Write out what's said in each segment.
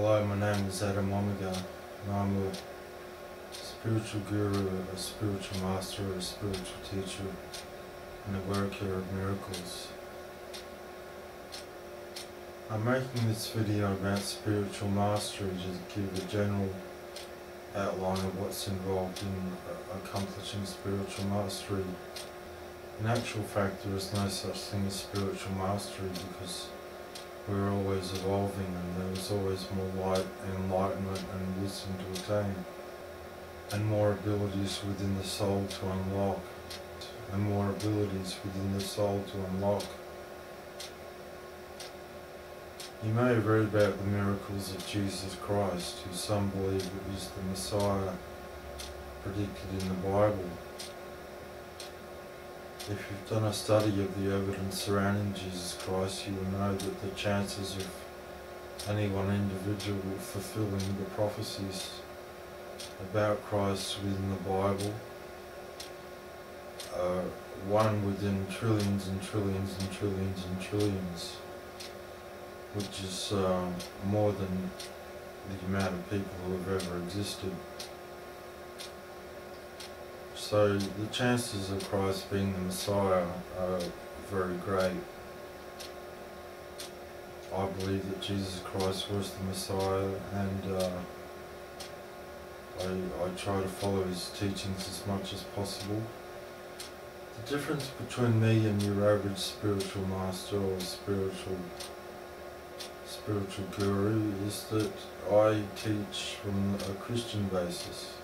Hello, my name is Adam Omega, and I'm a spiritual guru, a spiritual master, a spiritual teacher, and a worker of miracles. I'm making this video about spiritual mastery to give a general outline of what's involved in accomplishing spiritual mastery. In actual fact, there is no such thing as spiritual mastery because we're always evolving and there is always more light and enlightenment and wisdom to attain, and more abilities within the soul to unlock, and more abilities within the soul to unlock. You may have read about the miracles of Jesus Christ, who some believe is the Messiah predicted in the Bible. If you've done a study of the evidence surrounding Jesus Christ, you will know that the chances of any one individual fulfilling the prophecies about Christ within the Bible are one within trillions and trillions and trillions and trillions, which is more than the amount of people who have ever existed. So the chances of Christ being the Messiah are very great. I believe that Jesus Christ was the Messiah, and I try to follow his teachings as much as possible. The difference between me and your average spiritual master or spiritual guru is that I teach from a Christian basis.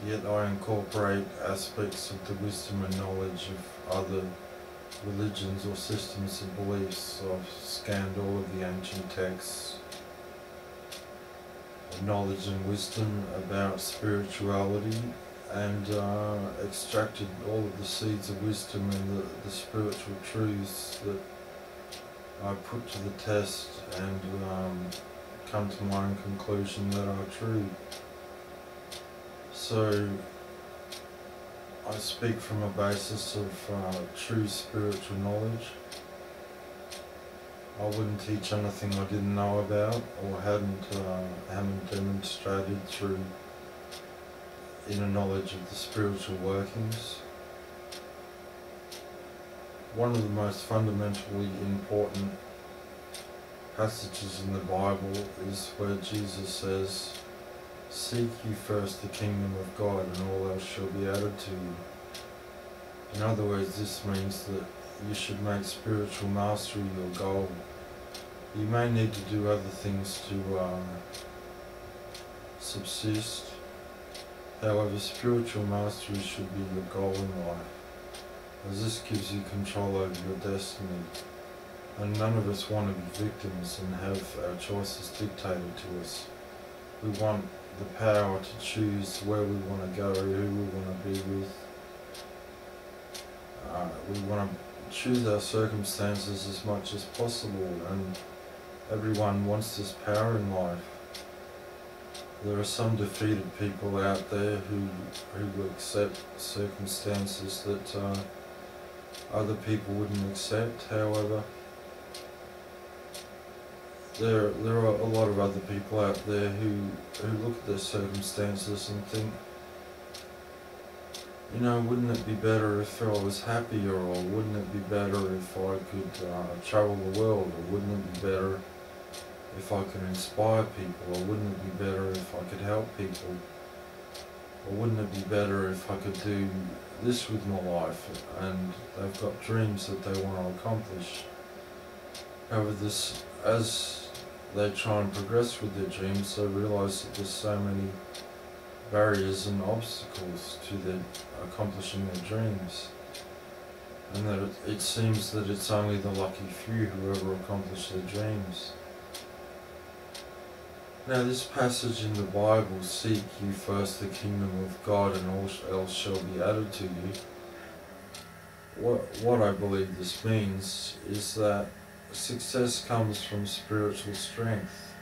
Yet I incorporate aspects of the wisdom and knowledge of other religions or systems of beliefs. I've scanned all of the ancient texts, knowledge and wisdom about spirituality, and extracted all of the seeds of wisdom and the spiritual truths that I put to the test and come to my own conclusion that are true. So I speak from a basis of true spiritual knowledge. I wouldn't teach anything I didn't know about or haven't demonstrated through inner knowledge of the spiritual workings. One of the most fundamentally important passages in the Bible is where Jesus says, "Seek ye first the kingdom of God, and all else shall be added to you." In other words, this means that you should make spiritual mastery your goal. You may need to do other things to subsist. However, spiritual mastery should be your goal in life, as this gives you control over your destiny. And none of us want to be victims and have our choices dictated to us. We want the power to choose where we want to go, who we want to be with. We want to choose our circumstances as much as possible, and everyone wants this power in life. There are some defeated people out there who accept circumstances that other people wouldn't accept. However, there are a lot of other people out there who look at their circumstances and think, you know, wouldn't it be better if I was happier, or wouldn't it be better if I could travel the world, or wouldn't it be better if I could inspire people, or wouldn't it be better if I could help people, or wouldn't it be better if I could do this with my life? And they've got dreams that they want to accomplish. However, as they try and progress with their dreams, they realise that there's so many barriers and obstacles to their accomplishing their dreams, and that it seems that it's only the lucky few who ever accomplish their dreams. Now, this passage in the Bible, "Seek ye first the kingdom of God, and all else shall be added to you," what I believe this means is that success comes from spiritual strength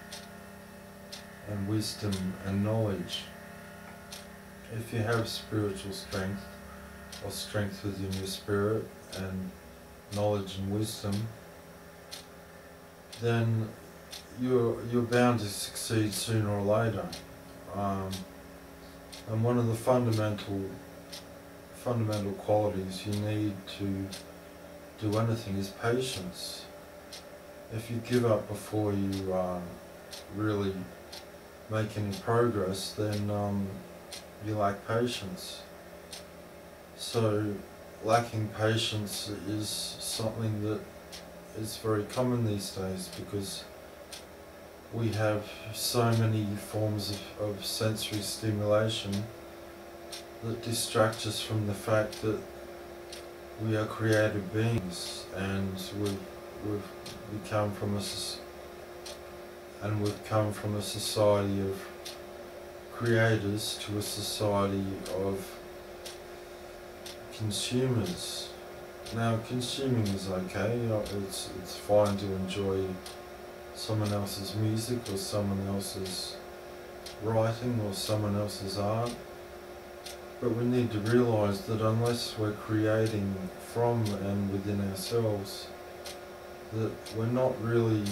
and wisdom and knowledge. If you have spiritual strength, or strength within your spirit, and knowledge and wisdom, then you're bound to succeed sooner or later. And one of the fundamental qualities you need to do anything is patience. If you give up before you really make any progress, then you lack patience. So lacking patience is something that is very common these days, because we have so many forms of sensory stimulation that distract us from the fact that we are creative beings, and we've come from a society of creators to a society of consumers. Now, consuming is okay. It's fine to enjoy someone else's music or someone else's writing or someone else's art, but we need to realise that unless we're creating from and within ourselves, that we're not really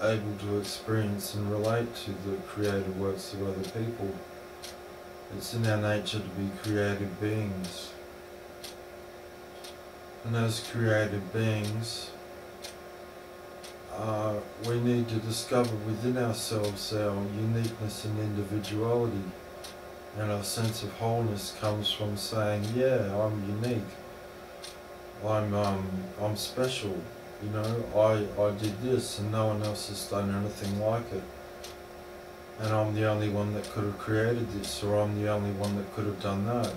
able to experience and relate to the creative works of other people. It's in our nature to be creative beings. And as creative beings, we need to discover within ourselves our uniqueness and individuality. And our sense of wholeness comes from saying, yeah, I'm unique. I'm special. You know, I did this and no one else has done anything like it. And I'm the only one that could have created this, or I'm the only one that could have done that.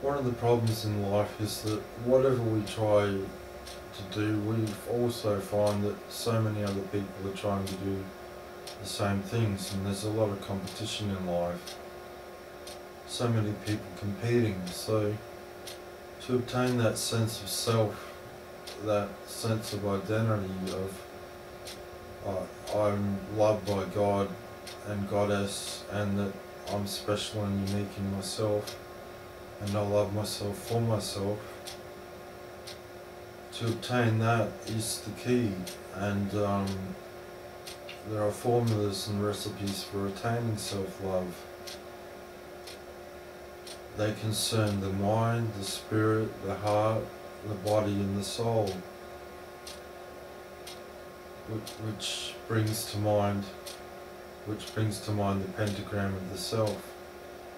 One of the problems in life is that whatever we try to do, we also find that so many other people are trying to do the same things, and there's a lot of competition in life. So many people competing. So to obtain that sense of self, that sense of identity of I'm loved by God and Goddess, and that I'm special and unique in myself, and I love myself for myself. To obtain that is the key, and there are formulas and recipes for attaining self-love. They concern the mind, the spirit, the heart, the body and the soul, which brings to mind the pentagram of the self.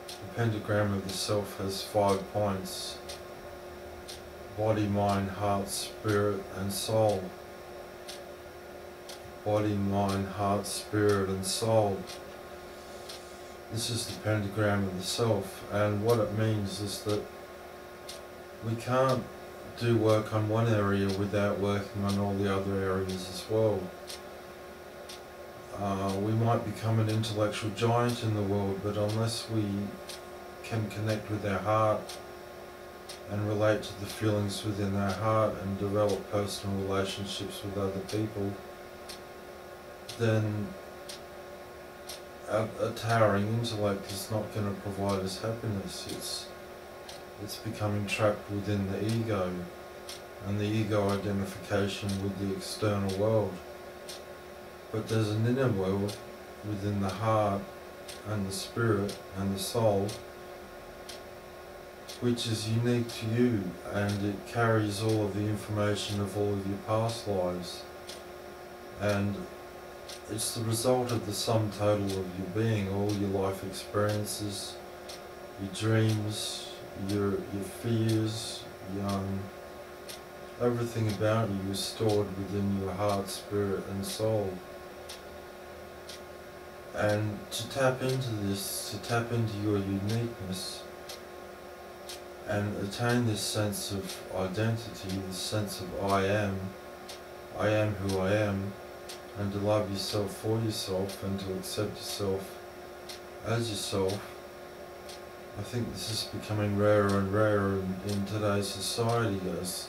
The pentagram of the self has 5 points: body, mind, heart, spirit and soul. Body, mind, heart, spirit and soul. This is the pentagram of the self, and what it means is that we can't do work on one area without working on all the other areas as well. We might become an intellectual giant in the world, but unless we can connect with our heart and relate to the feelings within our heart and develop personal relationships with other people, then a towering intellect is not going to provide us happiness. It's becoming trapped within the ego and the ego identification with the external world. But there's an inner world within the heart and the spirit and the soul, which is unique to you, and it carries all of the information of all of your past lives. And it's the result of the sum total of your being, all your life experiences, your dreams, your fears, everything about you is stored within your heart, spirit and soul. And to tap into this, to tap into your uniqueness and attain this sense of identity, this sense of I am who I am, and to love yourself for yourself and to accept yourself as yourself, I think this is becoming rarer and rarer in today's society, as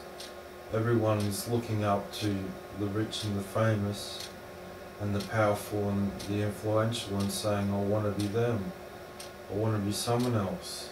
everyone is looking up to the rich and the famous and the powerful and the influential and saying, I want to be them, I want to be someone else.